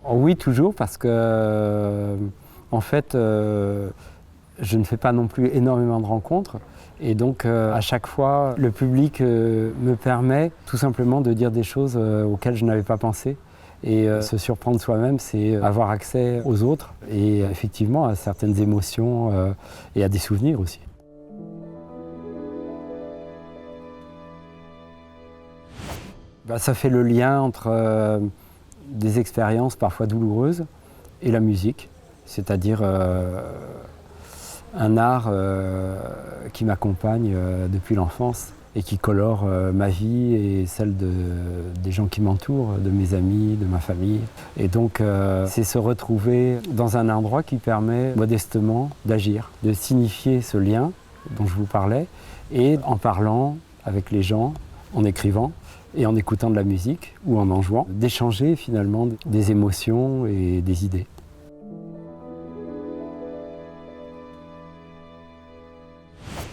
Oh oui, toujours, parce que, en fait, je ne fais pas non plus énormément de rencontres. Et donc, à chaque fois, le public me permet tout simplement de dire des choses auxquelles je n'avais pas pensé. Et se surprendre soi-même, c'est avoir accès aux autres et effectivement à certaines émotions et à des souvenirs aussi. Ça fait le lien entre des expériences parfois douloureuses et la musique, c'est-à-dire un art qui m'accompagne depuis l'enfance et qui colore ma vie et celle des gens qui m'entourent, de mes amis, de ma famille. Et donc c'est se retrouver dans un endroit qui permet modestement d'agir, de signifier ce lien dont je vous parlais, et en parlant avec les gens, en écrivant et en écoutant de la musique ou en jouant, d'échanger finalement des émotions et des idées.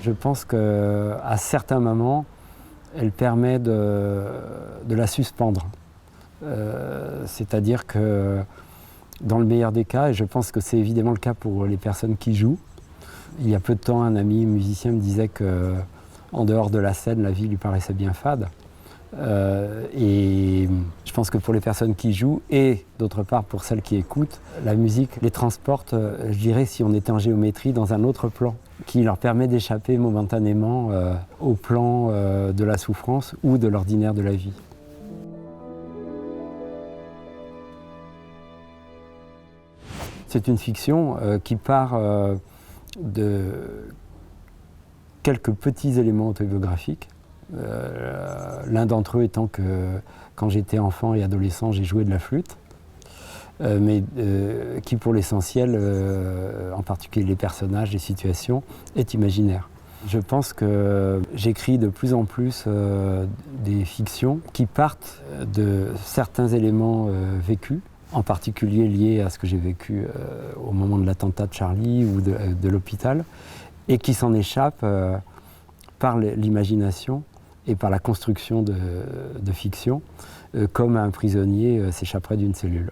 Je pense qu'à certains moments, elle permet de la suspendre. C'est-à-dire que dans le meilleur des cas, et je pense que c'est évidemment le cas pour les personnes qui jouent, il y a peu de temps, un ami musicien me disait qu'en dehors de la scène, la vie lui paraissait bien fade. Et je pense que pour les personnes qui jouent et d'autre part pour celles qui écoutent, la musique les transporte, je dirais, si on était en géométrie, dans un autre plan qui leur permet d'échapper momentanément au plan de la souffrance ou de l'ordinaire de la vie. C'est une fiction qui part de quelques petits éléments autobiographiques. L'un d'entre eux étant que quand j'étais enfant et adolescent, j'ai joué de la flûte, mais qui pour l'essentiel, en particulier les personnages, les situations, est imaginaire. Je pense que j'écris de plus en plus des fictions qui partent de certains éléments vécus, en particulier liés à ce que j'ai vécu au moment de l'attentat de Charlie ou de l'hôpital, et qui s'en échappent par l'imagination et par la construction de fiction, comme un prisonnier s'échapperait d'une cellule.